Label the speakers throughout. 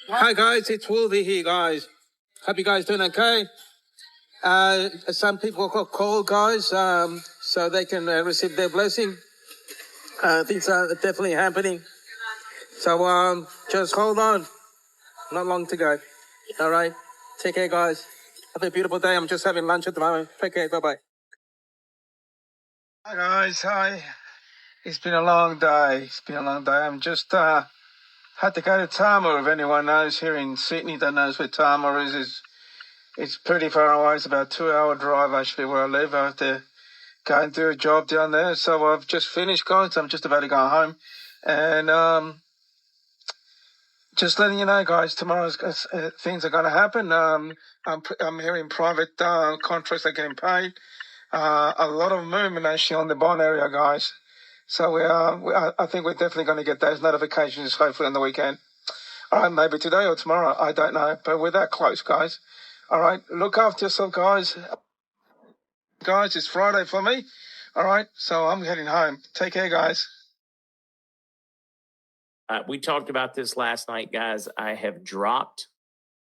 Speaker 1: Hi guys, it's Wolverine here, guys. Hope you guys doing okay. Some people got called, guys, so they can receive their blessing. Things are definitely happening. So just hold on. Not long to go. All right. Take care, guys. Have a beautiful day. I'm just having lunch at the moment. Take care. Bye-bye. Hi guys. Hi. It's been a long day. I'm just had to go to Tamar. If anyone knows, here in Sydney that knows where Tamar is. It's pretty far away. It's about a 2-hour drive actually where I live. I have to go and do a job down there. So I've just finished, guys. I'm just about to go home. And just letting you know, guys, tomorrow's things are going to happen. I'm hearing private contracts are getting paid. A lot of movement actually on the bond area, guys. So I think we're definitely going to get those notifications hopefully on the weekend. All right, maybe today or tomorrow. I don't know, but we're that close, guys. All right, look after yourself, guys. Guys, it's Friday for me. All right, so I'm heading home. Take care, guys.
Speaker 2: We talked about this last night, guys. I have dropped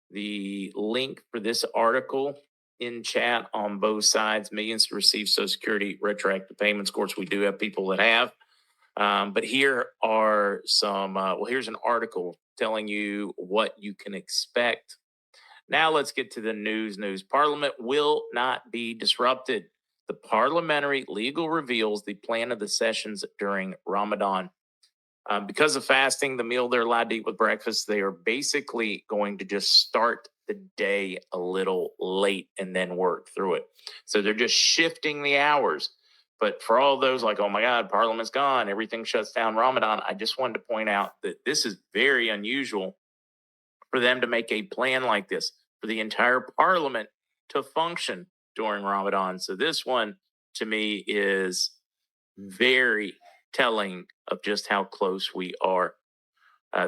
Speaker 2: the link for this article in chat on both sides. Millions to receive Social Security retroactive payments. Of course, we do have people that have. But here are some, here's an article telling you what you can expect. Now let's get to the news. Parliament will not be disrupted. The parliamentary legal reveals the plan of the sessions during Ramadan. Because of fasting, the meal they're allowed to eat with breakfast, they are basically going to just start the day a little late and then work through it. So they're just shifting the hours. But for all those like, oh my God, Parliament's gone, everything shuts down Ramadan, I just wanted to point out that this is very unusual for them to make a plan like this, for the entire Parliament to function during Ramadan. So this one, to me, is very telling of just how close we are.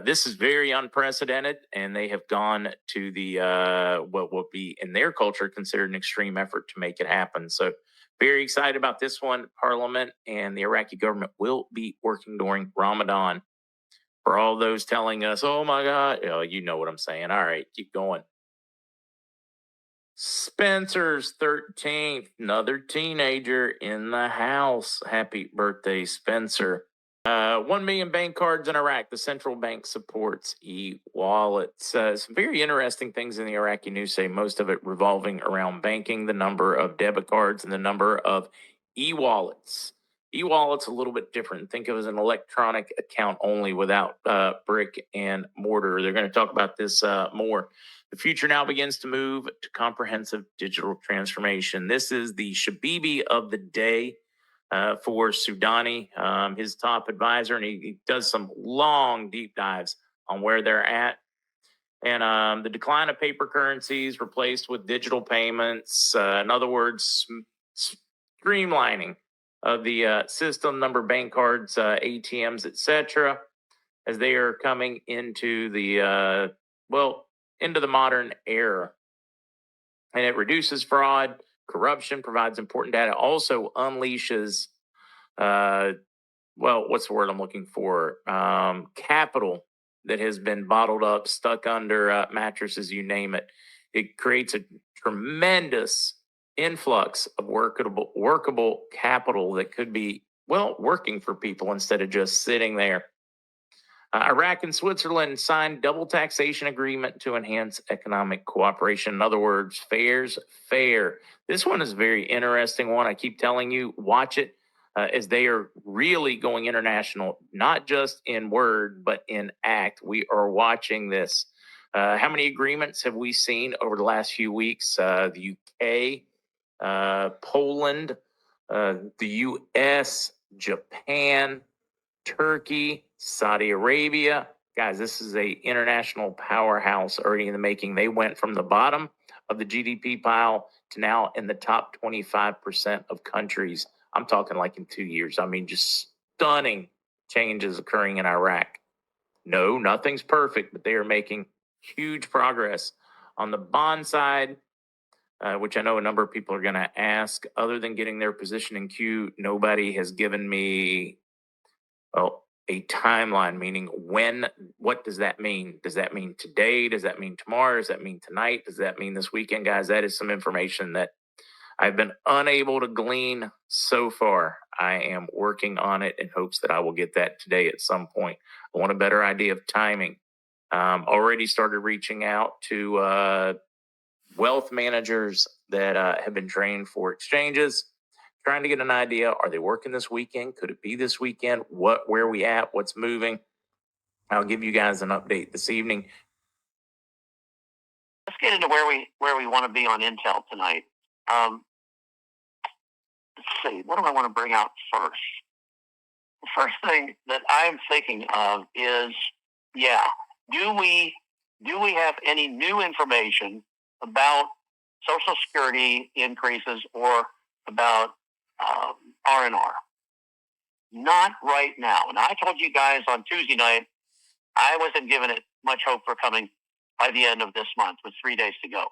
Speaker 2: This is very unprecedented, and they have gone to the what would be in their culture considered an extreme effort to make it happen. So very excited about this one. Parliament and the Iraqi government will be working during Ramadan. For all those telling us, oh my God, you know what I'm saying. All right, keep going. Spencer's 13th, another teenager in the house. Happy birthday, Spencer. 1 million bank cards in Iraq. The central bank supports e-wallets. Some very interesting things in the Iraqi news say, most of it revolving around banking, the number of debit cards, and the number of e-wallets. E-wallets a little bit different. Think of it as an electronic account only without brick and mortar. They're going to talk about this more. The future now begins to move to comprehensive digital transformation. This is the Shabibi of the day for Sudani, his top advisor, and he does some long, deep dives on where they're at. And the decline of paper currencies replaced with digital payments. In other words, streamlining of the system, number of bank cards, ATMs, etc., as they are coming into the into the modern era. And it reduces fraud, corruption, provides important data, also unleashes, what's the word I'm looking for? Capital that has been bottled up, stuck under mattresses, you name it. It creates a tremendous influx of workable capital that could be, working for people instead of just sitting there. Iraq and Switzerland signed double taxation agreement to enhance economic cooperation. In other words, fair's fair. This one is a very interesting one. I keep telling you, watch it as they are really going international, not just in word, but in act. We are watching this. How many agreements have we seen over the last few weeks? The UK, Poland, the US, Japan, Turkey, Saudi Arabia. Guys, this is a international powerhouse already in the making. They went from the bottom of the GDP pile to now in the top 25% of countries. I'm talking like in 2 years. I mean, just stunning changes occurring in Iraq. No, nothing's perfect, but they are making huge progress. On the bond side, which I know a number of people are going to ask, other than getting their position in queue, nobody has given me a timeline, meaning what does that mean? Does that mean today? Does that mean tomorrow? Does that mean tonight? Does that mean this weekend, guys? That is some information that I've been unable to glean so far. I am working on it in hopes that I will get that today at some point. I want a better idea of timing. Already started reaching out to wealth managers that have been trained for exchanges, trying to get an idea. Are they working this weekend? Could it be this weekend? Where are we at? What's moving? I'll give you guys an update this evening.
Speaker 3: Let's get into where we want to be on Intel tonight. Let's see, what do I want to bring out first? The first thing that I'm thinking of is, do we have any new information about Social Security increases or about R&R? Not right now. And I told you guys on Tuesday night, I wasn't giving it much hope for coming by the end of this month with 3 days to go.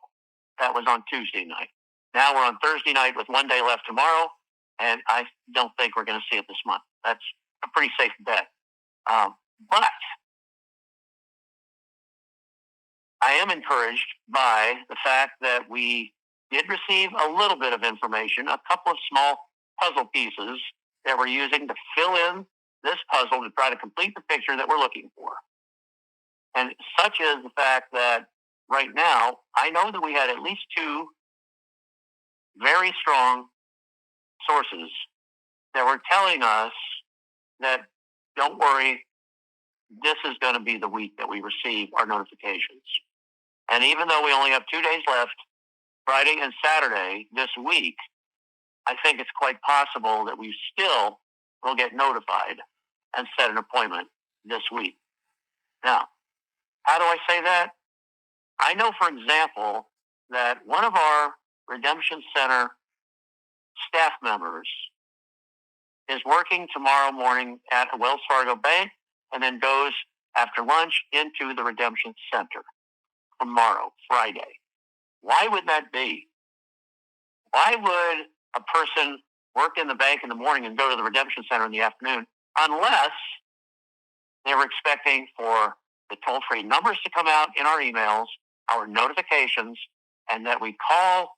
Speaker 3: That was on Tuesday night. Now we're on Thursday night with 1 day left tomorrow, and I don't think we're going to see it this month. That's a pretty safe bet. But I am encouraged by the fact that we did receive a little bit of information, a couple of small puzzle pieces that we're using to fill in this puzzle to try to complete the picture that we're looking for. And such is the fact that right now, I know that we had at least two very strong sources that were telling us that, don't worry, this is going to be the week that we receive our notifications. And even though we only have 2 days left, Friday and Saturday this week, I think it's quite possible that we still will get notified and set an appointment this week. Now, how do I say that? I know, for example, that one of our Redemption Center staff members is working tomorrow morning at a Wells Fargo bank and then goes after lunch into the Redemption Center tomorrow, Friday. Why would that be? Why would a person work in the bank in the morning and go to the Redemption Center in the afternoon unless they were expecting for the toll-free numbers to come out in our emails, our notifications, and that we call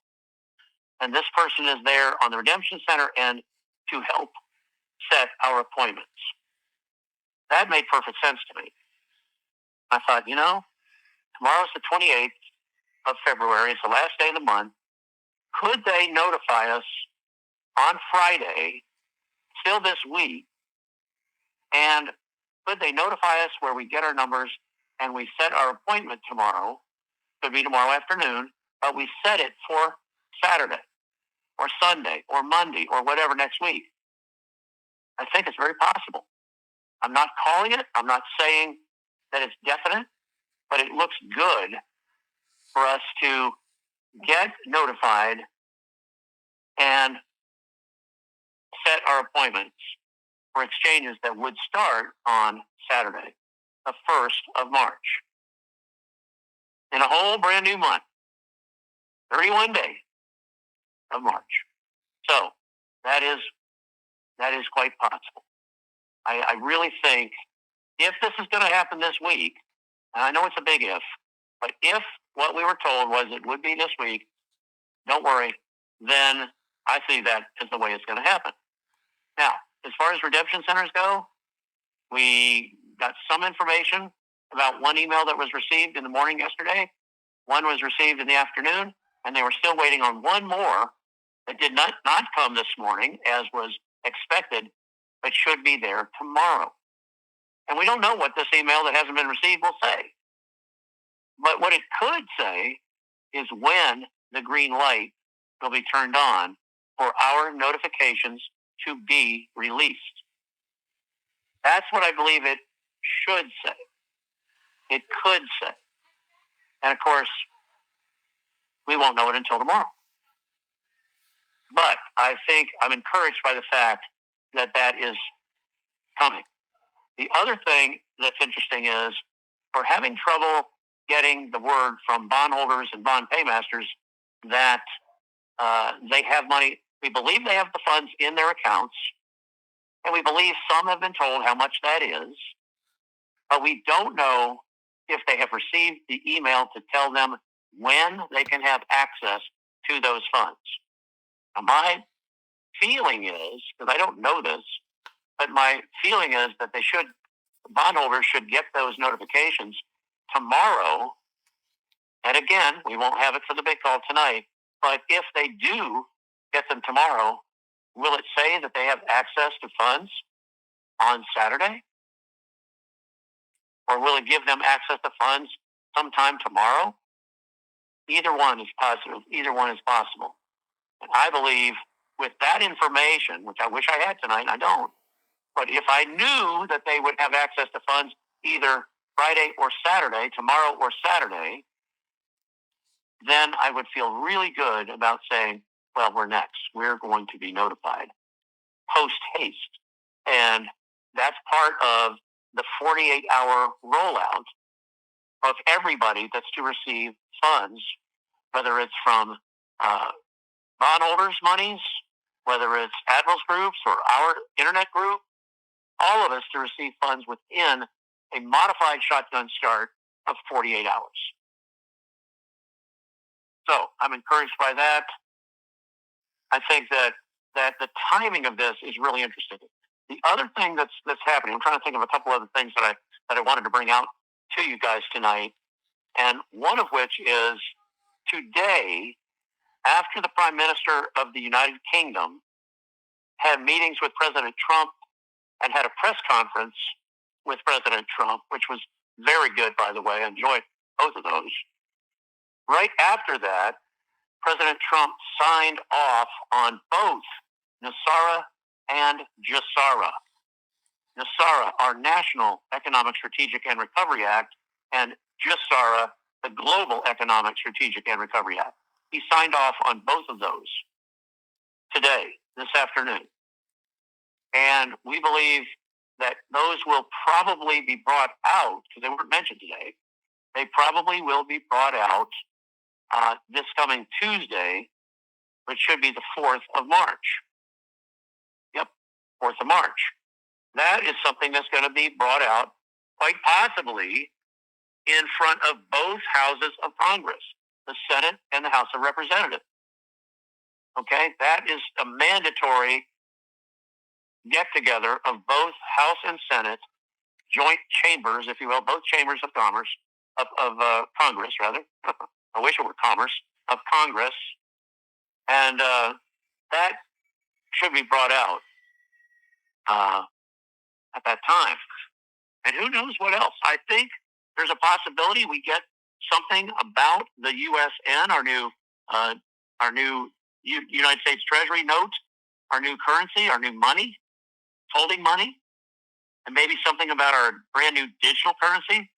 Speaker 3: and this person is there on the Redemption Center end to help set our appointments? That made perfect sense to me. I thought, tomorrow's the 28th of February. It's the last day of the month. Could they notify us on Friday, still this week, and could they notify us where we get our numbers and we set our appointment tomorrow? Could be tomorrow afternoon, but we set it for Saturday or Sunday or Monday or whatever next week. I think it's very possible. I'm not calling it. I'm not saying that it's definite, but it looks good for us to get notified and set our appointments for exchanges that would start on Saturday, the 1st of March. In a whole brand new month, 31 days of March. So that is quite possible. I really think if this is going to happen this week, and I know it's a big if, but if what we were told was it would be this week, don't worry, then I see that as the way it's going to happen. Now, as far as redemption centers go, we got some information about one email that was received in the morning yesterday. One was received in the afternoon, and they were still waiting on one more that did not come this morning as was expected, but should be there tomorrow. And we don't know what this email that hasn't been received will say. But what it could say is when the green light will be turned on for our notifications to be released. That's what I believe it should say. It could say. And of course, we won't know it until tomorrow. But I think I'm encouraged by the fact that that is coming. The other thing that's interesting is we're having trouble getting the word from bondholders and bond paymasters that they have money. We believe they have the funds in their accounts, And we believe some have been told how much that is, but we don't know if they have received the email to tell them when they can have access to those funds. Now, my feeling is, because I don't know this, but my feeling is that bondholders should get those notifications tomorrow. And again, we won't have it for the big call tonight, but if they do get them tomorrow, will it say that they have access to funds on Saturday? Or will it give them access to funds sometime tomorrow? Either one is positive. Either one is possible. And I believe with that information, which I wish I had tonight, I don't, but if I knew that they would have access to funds either Friday or Saturday, tomorrow or Saturday, then I would feel really good about saying, well, we're next. We're going to be notified post haste. And that's part of the 48-hour rollout of everybody that's to receive funds, whether it's from bondholders' monies, whether it's Admirals groups or our internet group, all of us to receive funds within a modified shotgun start of 48 hours. So I'm encouraged by that. I think that the timing of this is really interesting. The other thing that's happening, I'm trying to think of a couple other things that I wanted to bring out to you guys tonight, and one of which is today, after the Prime Minister of the United Kingdom had meetings with President Trump and had a press conference with President Trump, which was very good, by the way. I enjoyed both of those. Right after that, President Trump signed off on both Gesara and Gesara. Gesara, our National Economic Strategic and Recovery Act, and Gesara, the Global Economic Strategic and Recovery Act. He signed off on both of those today, this afternoon. And we believe that those will probably be brought out, because they weren't mentioned today. They probably will be brought out this coming Tuesday, which should be the 4th of March. Yep, 4th of March. That is something that's going to be brought out quite possibly in front of both houses of Congress, the Senate and the House of Representatives. Okay, that is a mandatory get-together of both House and Senate, joint chambers, if you will, both chambers of commerce, of Congress, rather. I wish it were commerce, of Congress. And that should be brought out at that time. And who knows what else? I think there's a possibility we get something about the USN, our new United States Treasury note, our new currency, our new money, holding money, and maybe something about our brand new digital currency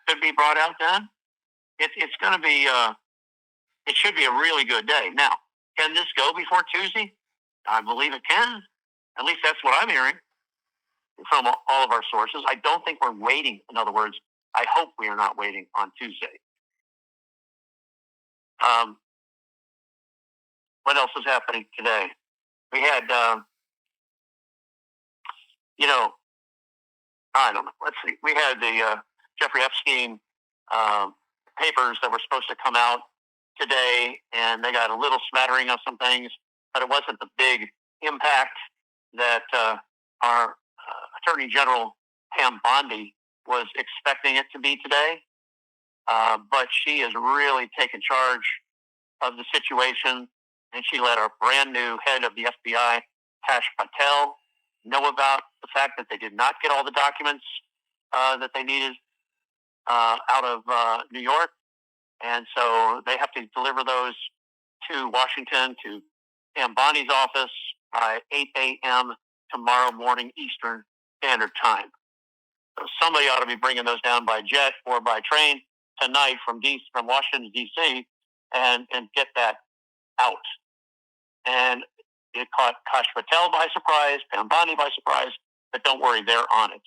Speaker 3: could be brought out then. It's going to be, it should be a really good day. Now, can this go before Tuesday? I believe it can. At least that's what I'm hearing from all of our sources. I don't think we're waiting. In other words, I hope we are not waiting on Tuesday. What else is happening today? We had, I don't know. Let's see. We had the Jeffrey Epstein papers that were supposed to come out today, and they got a little smattering of some things, but it wasn't the big impact that our Attorney General Pam Bondi was expecting it to be today. But she has really taken charge of the situation, and she let our brand new head of the FBI, Kash Patel, know about the fact that they did not get all the documents that they needed out of New York. And so they have to deliver those to Washington, to Pam Bondi's office by 8 a.m. tomorrow morning Eastern Standard Time. So somebody ought to be bringing those down by jet or by train tonight from Washington, D.C., and get that out. And it caught Kash Patel by surprise, Pam Bondi by surprise, but don't worry, they're on it.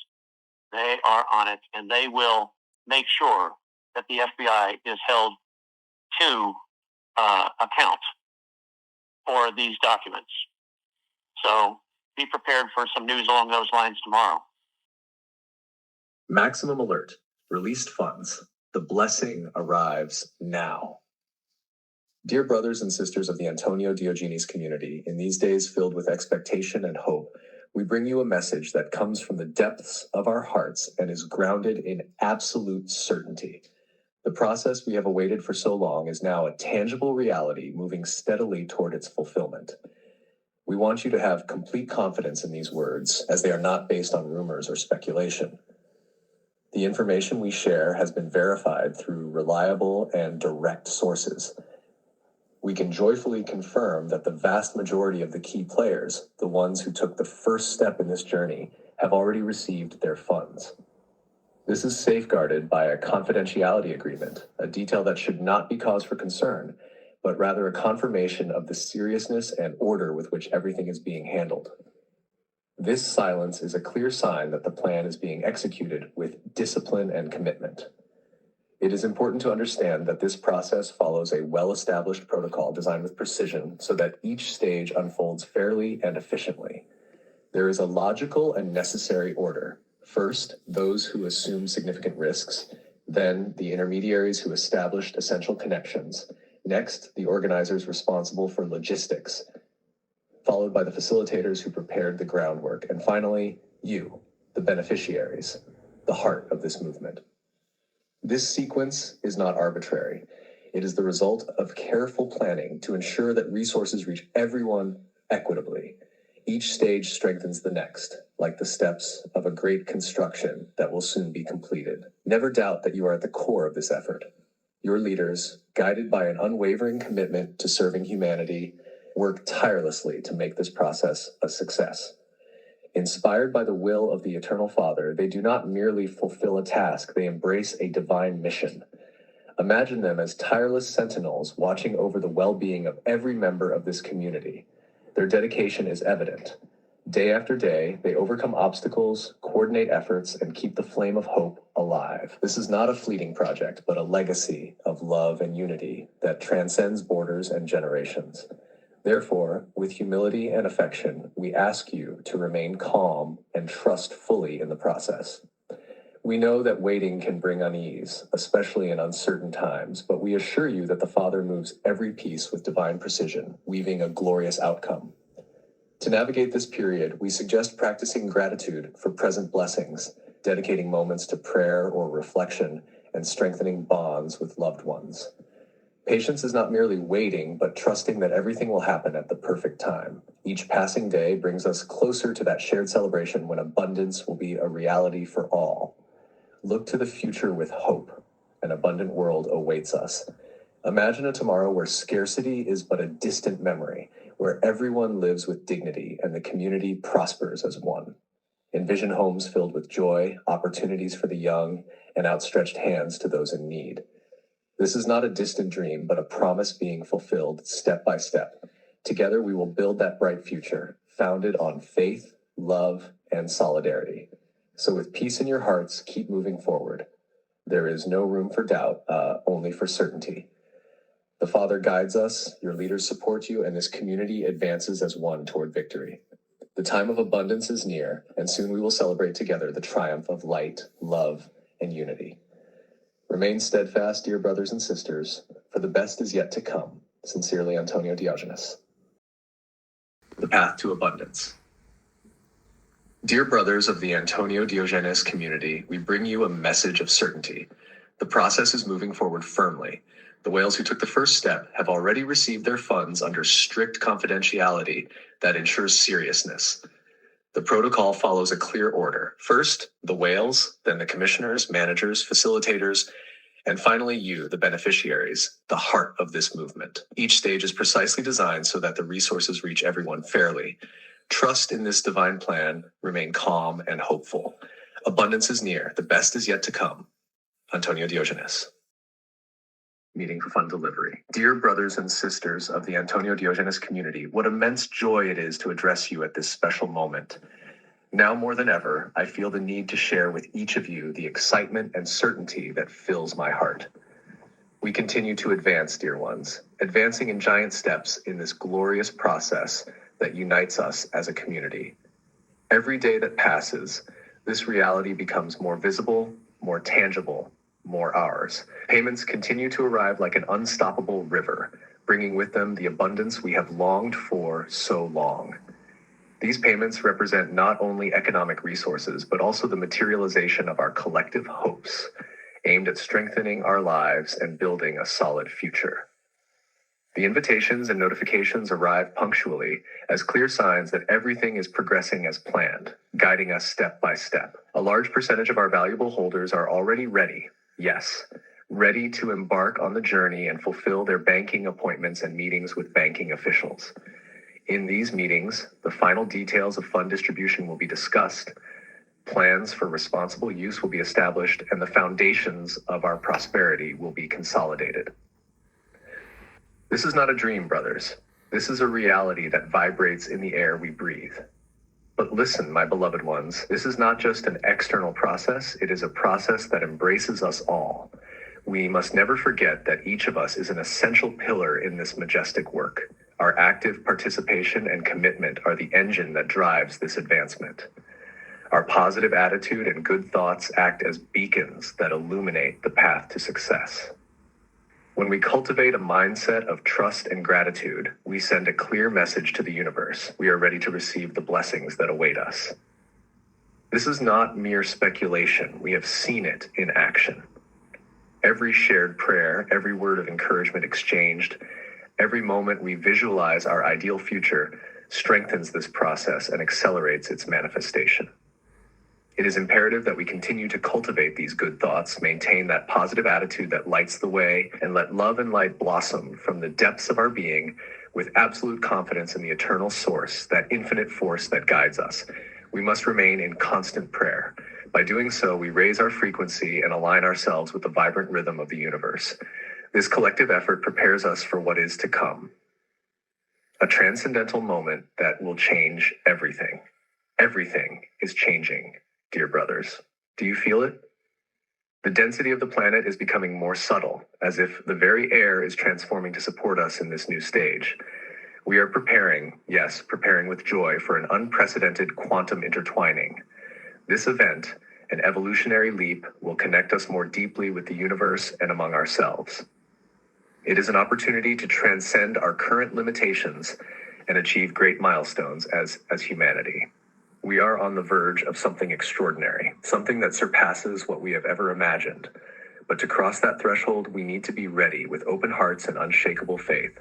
Speaker 3: They are on it, and they will make sure that the FBI is held to account for these documents. So be prepared for some news along those lines tomorrow.
Speaker 4: Maximum alert. Released funds. The blessing arrives now. Dear brothers and sisters of the Antonio Diogenes community, in these days filled with expectation and hope, we bring you a message that comes from the depths of our hearts and is grounded in absolute certainty. The process we have awaited for so long is now a tangible reality moving steadily toward its fulfillment. We want you to have complete confidence in these words, as they are not based on rumors or speculation. The information we share has been verified through reliable and direct sources. We can joyfully confirm that the vast majority of the key players, the ones who took the first step in this journey, have already received their funds. This is safeguarded by a confidentiality agreement, a detail that should not be cause for concern, but rather a confirmation of the seriousness and order with which everything is being handled. This silence is a clear sign that the plan is being executed with discipline and commitment. It is important to understand that this process follows a well-established protocol designed with precision so that each stage unfolds fairly and efficiently. There is a logical and necessary order. First, those who assume significant risks, then the intermediaries who established essential connections, next, the organizers responsible for logistics, followed by the facilitators who prepared the groundwork, and finally, you, the beneficiaries, the heart of this movement. This sequence is not arbitrary. It is the result of careful planning to ensure that resources reach everyone equitably. Each stage strengthens the next, like the steps of a great construction that will soon be completed. Never doubt that you are at the core of this effort. Your leaders, guided by an unwavering commitment to serving humanity, work tirelessly to make this process a success. Inspired by the will of the Eternal Father, they do not merely fulfill a task, they embrace a divine mission. Imagine them as tireless sentinels watching over the well-being of every member of this community. Their dedication is evident. Day after day, they overcome obstacles, coordinate efforts, and keep the flame of hope alive. This is not a fleeting project, but a legacy of love and unity that transcends borders and generations. Therefore, with humility and affection, we ask you to remain calm and trust fully in the process. We know that waiting can bring unease, especially in uncertain times, but we assure you that the Father moves every piece with divine precision, weaving a glorious outcome. To navigate this period, we suggest practicing gratitude for present blessings, dedicating moments to prayer or reflection, and strengthening bonds with loved ones. Patience is not merely waiting, but trusting that everything will happen at the perfect time. Each passing day brings us closer to that shared celebration when abundance will be a reality for all. Look to the future with hope. An abundant world awaits us. Imagine a tomorrow where scarcity is but a distant memory, where everyone lives with dignity and the community prospers as one. Envision homes filled with joy, opportunities for the young, and outstretched hands to those in need. This is not a distant dream, but a promise being fulfilled step by step. Together, we will build that bright future, founded on faith, love, and solidarity. So with peace in your hearts, keep moving forward. There is no room for doubt, only for certainty. The Father guides us, your leaders support you, and this community advances as one toward victory. The time of abundance is near, and soon we will celebrate together the triumph of light, love, and unity. Remain steadfast, dear brothers and sisters, for the best is yet to come. Sincerely, Antonio Diogenes. The path to abundance. Dear brothers of the Antonio Diogenes community, we bring you a message of certainty. The process is moving forward firmly. The whales who took the first step have already received their funds under strict confidentiality that ensures seriousness. The protocol follows a clear order. First, the whales, then the commissioners, managers, facilitators, and finally you, the beneficiaries, the heart of this movement. Each stage is precisely designed so that the resources reach everyone fairly. Trust in this divine plan, remain calm and hopeful. Abundance is near, the best is yet to come. Antonio Diogenes. Meeting for fund delivery. Dear brothers and sisters of the Antonio Diogenes community, what immense joy it is to address you at this special moment. Now more than ever, I feel the need to share with each of you the excitement and certainty that fills my heart. We continue to advance, dear ones, advancing in giant steps in this glorious process that unites us as a community. Every day that passes, this reality becomes more visible, more tangible, more ours. Payments continue to arrive like an unstoppable river, bringing with them the abundance we have longed for so long. These payments represent not only economic resources, but also the materialization of our collective hopes, aimed at strengthening our lives and building a solid future. The invitations and notifications arrive punctually as clear signs that everything is progressing as planned, guiding us step by step. A large percentage of our valuable holders are already ready, yes, ready to embark on the journey and fulfill their banking appointments and meetings with banking officials. In these meetings, the final details of fund distribution will be discussed, plans for responsible use will be established, and the foundations of our prosperity will be consolidated. This is not a dream, brothers. This is a reality that vibrates in the air we breathe. But listen, my beloved ones, this is not just an external process, it is a process that embraces us all. We must never forget that each of us is an essential pillar in this majestic work. Our active participation and commitment are the engine that drives this advancement. Our positive attitude and good thoughts act as beacons that illuminate the path to success. When we cultivate a mindset of trust and gratitude, we send a clear message to the universe. We are ready to receive the blessings that await us. This is not mere speculation. We have seen it in action. Every shared prayer, every word of encouragement exchanged, every moment we visualize our ideal future strengthens this process and accelerates its manifestation. It is imperative that we continue to cultivate these good thoughts, maintain that positive attitude that lights the way, and let love and light blossom from the depths of our being with absolute confidence in the eternal source, that infinite force that guides us. We must remain in constant prayer. By doing so, we raise our frequency and align ourselves with the vibrant rhythm of the universe. This collective effort prepares us for what is to come, a transcendental moment that will change everything. Everything is changing. Dear brothers, do you feel it? The density of the planet is becoming more subtle, as if the very air is transforming to support us in this new stage. We are preparing, yes, preparing with joy for an unprecedented quantum intertwining. This event, an evolutionary leap, will connect us more deeply with the universe and among ourselves. It is an opportunity to transcend our current limitations and achieve great milestones as humanity. We are on the verge of something extraordinary, something that surpasses what we have ever imagined. But to cross that threshold, we need to be ready with open hearts and unshakable faith.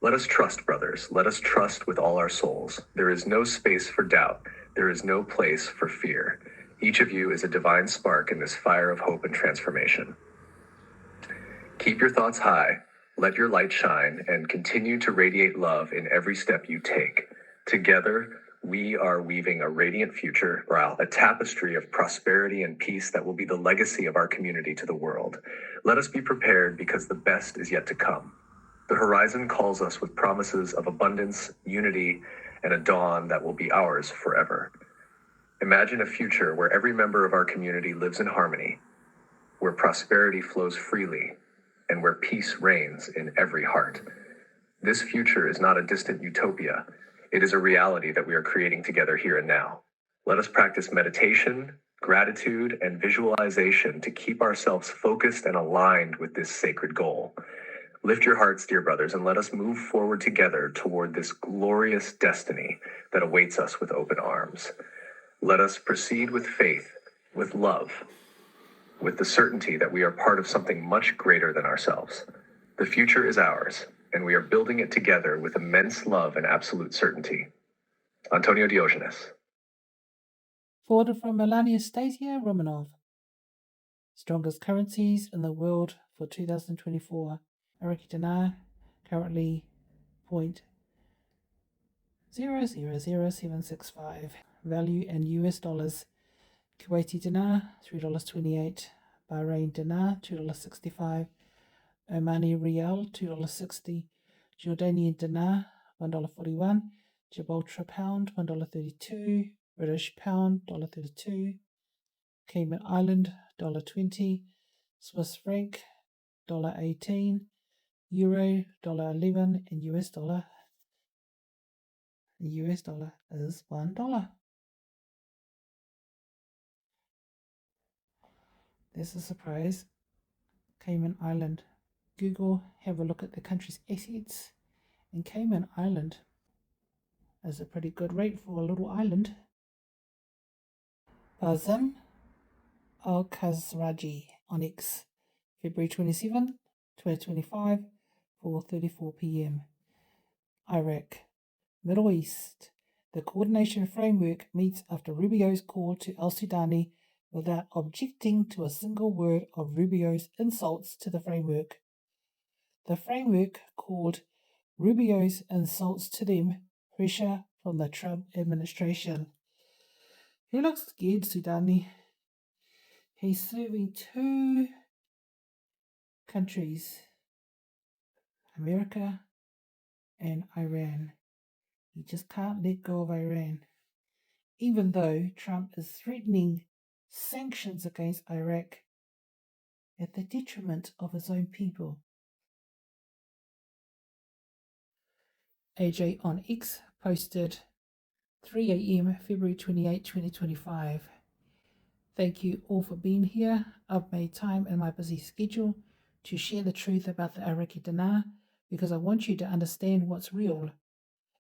Speaker 4: Let us trust, brothers. Let us trust with all our souls. There is no space for doubt. There is no place for fear. Each of you is a divine spark in this fire of hope and transformation. Keep your thoughts high, let your light shine, and continue to radiate love in every step you take. Together, we are weaving a radiant future, a tapestry of prosperity and peace that will be the legacy of our community to the world. Let us be prepared because the best is yet to come. The horizon calls us with promises of abundance, unity, and a dawn that will be ours forever. Imagine a future where every member of our community lives in harmony, where prosperity flows freely, and where peace reigns in every heart. This future is not a distant utopia. It is a reality that we are creating together here and now. Let us practice meditation, gratitude, and visualization to keep ourselves focused and aligned with this sacred goal. Lift your hearts, dear brothers, and let us move forward together toward this glorious destiny that awaits us with open arms. Let us proceed with faith, with love, with the certainty that we are part of something much greater than ourselves. The future is ours, and we are building it together with immense love and absolute certainty. Antonio Diogenes.
Speaker 5: Forwarded from Melania Stasia Romanov. Strongest currencies in the world for 2024. Iraqi dinar, currently 0.000765. Value in US dollars. Kuwaiti dinar, $3.28. Bahrain dinar, $2.65. Omani Rial, $2.60. Jordanian dinar, $1.41. Gibraltar pound, $1.32. British pound, $1.32. Cayman Island, $1.20. Swiss franc, $1.18. Euro, $1.11. And US dollar. The US dollar is $1. There's a surprise. Cayman Island. Google, have a look at the country's assets. And Cayman Island is a pretty good rate for a little island. Bazim Al-Khazraji on X, February 27, 2025, 4:34 p.m. Iraq, Middle East. The coordination framework meets after Rubio's call to al-Sudani without objecting to a single word of Rubio's insults to the framework. The framework called Rubio's insults to them pressure from the Trump administration. He looks scared, Sudani. He's serving two countries, America and Iran. He just can't let go of Iran. Even though Trump is threatening sanctions against Iraq at the detriment of his own people. AJ on X posted 3 a.m. February 28, 2025. Thank you all for being here. I've made time in my busy schedule to share the truth about the Iraqi dinar because I want you to understand what's real.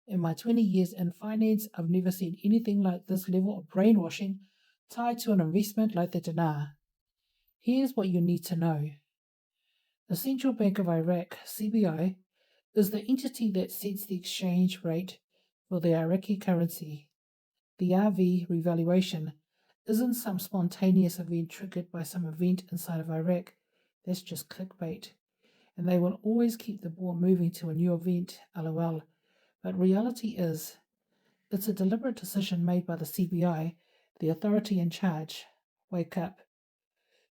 Speaker 5: In my 20 years in finance, I've never seen anything like this level of brainwashing tied to an investment like the dinar. Here's what you need to know. The Central Bank of Iraq, CBI, is the entity that sets the exchange rate for the Iraqi currency. The RV revaluation isn't some spontaneous event triggered by some event inside of Iraq. That's just clickbait. And they will always keep the ball moving to a new event, lol. But reality is, it's a deliberate decision made by the CBI, the authority in charge. Wake up.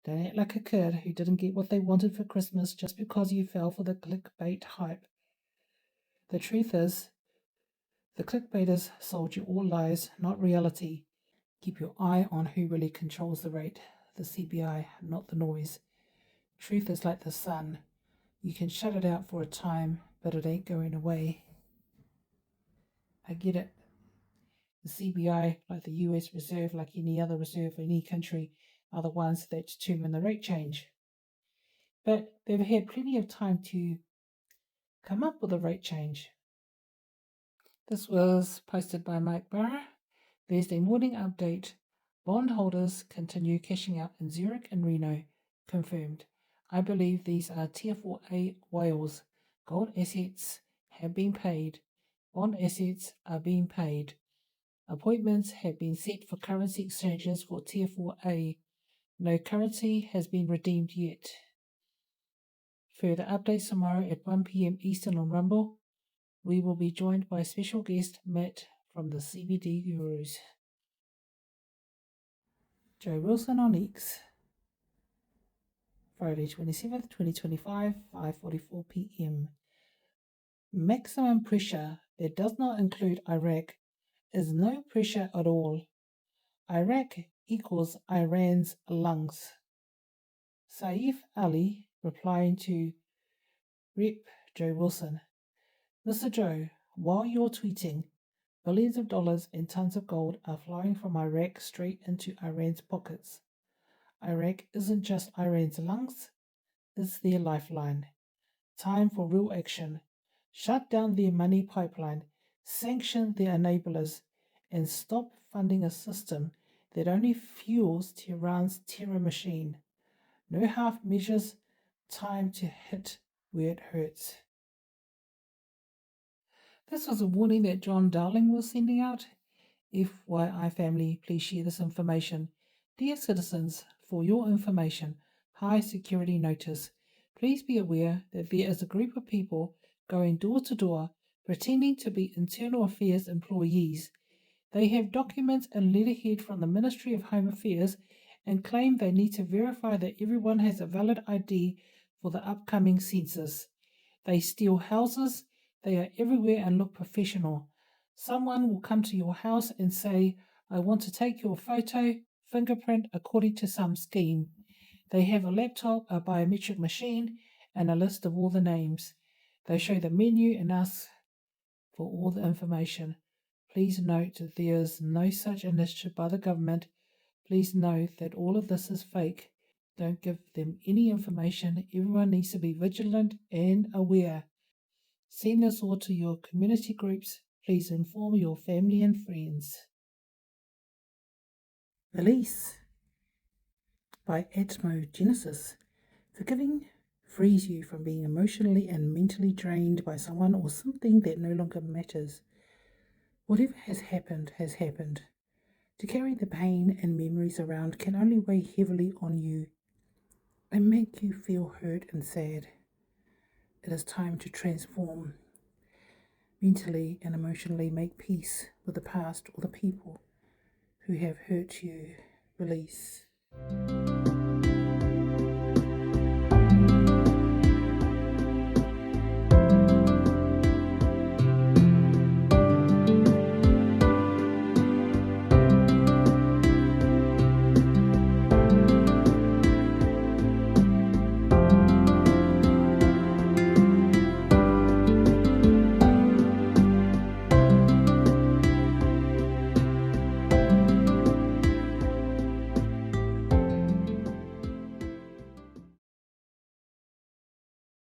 Speaker 5: Don't act like a kid who didn't get what they wanted for Christmas just because you fell for the clickbait hype. The truth is, the clickbaiters sold you all lies, not reality. Keep your eye on who really controls the rate, the CBI, not the noise. Truth is like the sun. You can shut it out for a time, but it ain't going away. I get it. The CBI, like the US Reserve, like any other reserve in any country, are the ones that determine the rate change. But they've had plenty of time to come up with a rate change. This was posted by Bara. Thursday morning update. Bondholders continue cashing out in Zurich and Reno. Confirmed. I believe these are Tier 4A whales. Gold assets have been paid. Bond assets are being paid. Appointments have been set for currency exchanges for Tier 4A. No currency has been redeemed yet. Further updates tomorrow at 1 p.m. Eastern on Rumble. We will be joined by special guest Matt from the CBD Gurus. Joe Wilson on X. Friday 27th, 2025, 5:44 p.m. Maximum pressure that does not include Iraq is no pressure at all. Iraq equals Iran's lungs. Saif Ali replying to Rep. Joe Wilson. Mr. Joe, while you're tweeting, billions of dollars and tons of gold are flowing from Iraq straight into Iran's pockets. Iraq isn't just Iran's lungs, it's their lifeline. Time for real action. Shut down their money pipeline, sanction their enablers, and stop funding a system that only fuels Tehran's terror machine. No half measures, time to hit where it hurts. This was a warning that John Dowling was sending out. FYI family, please share this information. Dear citizens, for your information, high security notice. Please be aware that there is a group of people going door to door pretending to be Internal Affairs employees. They have documents and letterhead from the Ministry of Home Affairs and claim they need to verify that everyone has a valid ID for the upcoming census. They steal houses, they are everywhere and look professional. Someone will come to your house and say, I want to take your photo, fingerprint according to some scheme. They have a laptop, a biometric machine, and a list of all the names. They show the menu and ask for all the information. Please note that there is no such initiative by the government. Please note that all of this is fake. Don't give them any information. Everyone needs to be vigilant and aware. Send this all to your community groups. Please inform your family and friends. Release by Diogenes. Forgiving frees you from being emotionally and mentally drained by someone or something that no longer matters. Whatever has happened has happened. To carry the pain and memories around can only weigh heavily on you and make you feel hurt and sad. It is time to transform. Mentally and emotionally make peace with the past or the people who have hurt you. Release.